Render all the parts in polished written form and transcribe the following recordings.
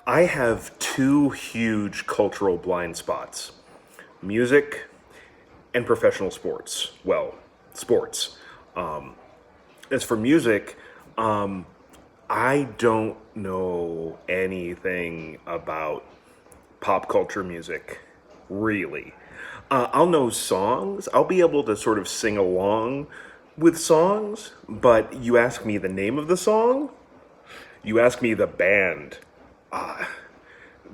I have two huge cultural blind spots: music and professional sports. Well, sports. As for music, I don't know anything about pop culture music, really. I'll know songs. I'll be able to sort of sing along with songs, but you ask me the name of the song, you ask me the band,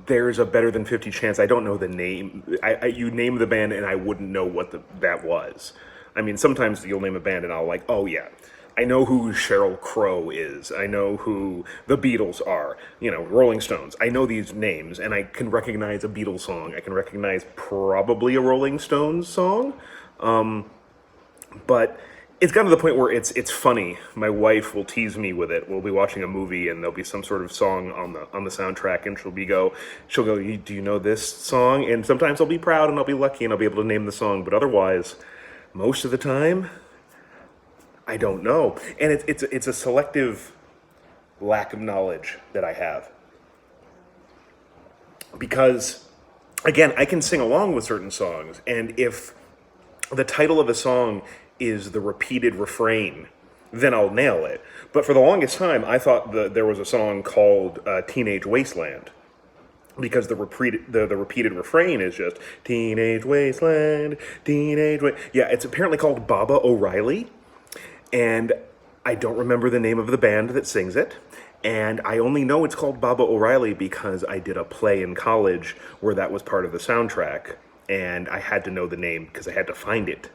there's a better than 50 chance I don't know the name. You name the band and I wouldn't know what that was. I mean, sometimes you'll name a band and I'll like, oh yeah, I know who Sheryl Crow is. I know who the Beatles are. Rolling Stones. I know these names and I can recognize a Beatles song. I can recognize probably a Rolling Stones song. But it's gotten to the point where it's funny. My wife will tease me with it. We'll be watching a movie and there'll be some sort of song on the soundtrack, and she'll go, Do you know this song?" And sometimes I'll be proud and I'll be lucky and I'll be able to name the song. But otherwise, most of the time, I don't know. And it's a selective lack of knowledge that I have, because again, I can sing along with certain songs, and if the title of a song is the repeated refrain, then I'll nail it. But for the longest time, I thought there was a song called "Teenage Wasteland," because the repeated refrain is just "Teenage Wasteland, Yeah, it's apparently called Baba O'Reilly, and I don't remember the name of the band that sings it. And I only know it's called Baba O'Reilly because I did a play in college where that was part of the soundtrack, and I had to know the name because I had to find it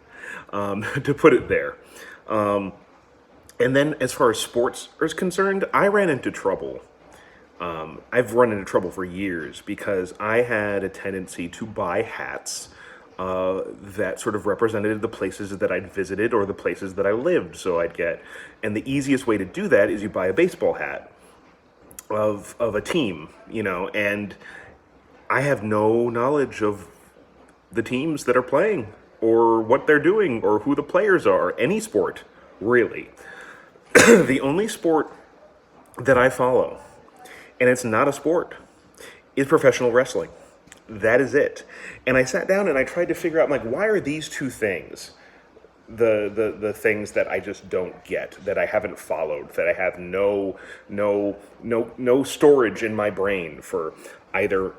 to put it there. And then, as far as sports is concerned, I ran into trouble. I've run into trouble for years because I had a tendency to buy hats that sort of represented the places that I'd visited or the places that I lived. So and the easiest way to do that is you buy a baseball hat of a team, and I have no knowledge of the teams that are playing or what they're doing or who the players are. Any sport, really. The only sport that I follow, and it's not a sport, is professional wrestling. That is it. And I sat down and I tried to figure out, like, why are these two things the things that I just don't get, that I haven't followed, that I have no storage in my brain for either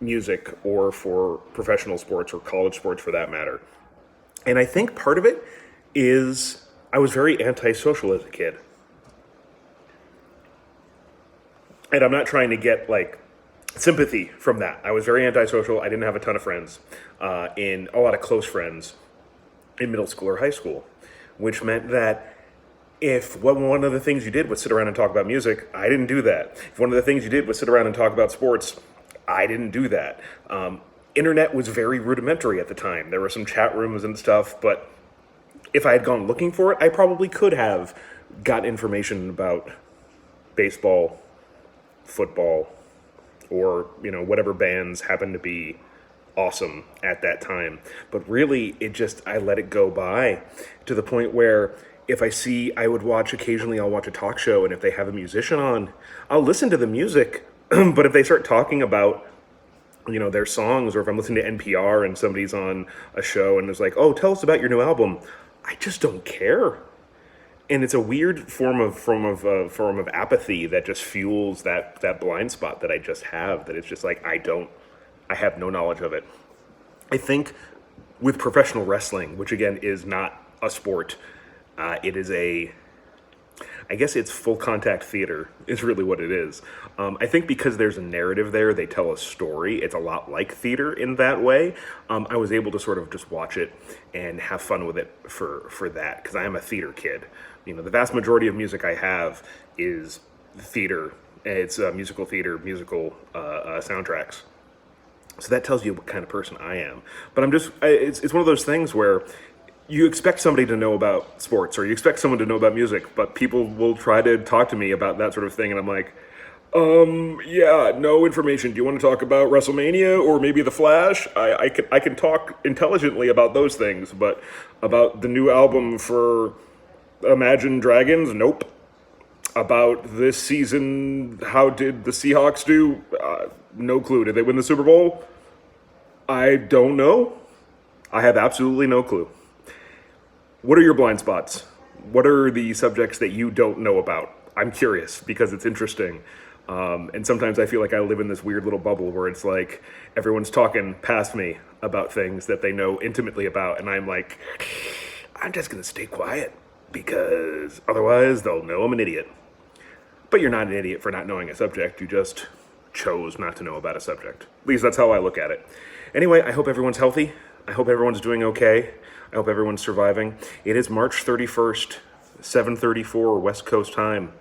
music or for professional sports or college sports for that matter. And I think part of it is I was very antisocial as a kid. And I'm not trying to get like sympathy from that. I was very antisocial. I didn't have a ton of friends, in a lot of close friends in middle school or high school, which meant that if one of the things you did was sit around and talk about music, I didn't do that. If one of the things you did was sit around and talk about sports, I didn't do that. Internet was very rudimentary at the time. There were some chat rooms and stuff, but if I had gone looking for it, I probably could have got information about baseball, football, or whatever bands happen to be awesome at that time. But really, I let it go by to the point where if I would watch occasionally, I'll watch a talk show, and if they have a musician on, I'll listen to the music. But if they start talking about their songs, or if I'm listening to NPR and somebody's on a show and it's like, "Oh, tell us about your new album," I just don't care. And it's a weird form of apathy that just fuels that blind spot that I just have. That it's just like I have no knowledge of it. I think with professional wrestling, which again is not a sport, it is I guess it's full contact theater is really what it is. I think because there's a narrative there, they tell a story. It's a lot like theater in that way. I was able to sort of just watch it and have fun with it for that, because I am a theater kid. The vast majority of music I have is theater. It's musical theater, musical soundtracks. So that tells you what kind of person I am. But it's one of those things where you expect somebody to know about sports, or you expect someone to know about music, but people will try to talk to me about that sort of thing, and I'm like, yeah, no information. Do you want to talk about WrestleMania or maybe The Flash? I can talk intelligently about those things, but about the new album for Imagine Dragons, nope. About this season, how did the Seahawks do? No clue. Did they win the Super Bowl? I don't know. I have absolutely no clue. What are your blind spots? What are the subjects that you don't know about? I'm curious because it's interesting. And sometimes I feel like I live in this weird little bubble where it's like everyone's talking past me about things that they know intimately about. And I'm like, I'm just going to stay quiet because otherwise they'll know I'm an idiot. But you're not an idiot for not knowing a subject. You just chose not to know about a subject. At least that's how I look at it. Anyway, I hope everyone's healthy. I hope everyone's doing okay. I hope everyone's surviving. It is March 31st, 7:34 West Coast time.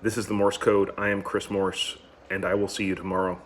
This is the Morse code. I am Chris Morse, and I will see you tomorrow.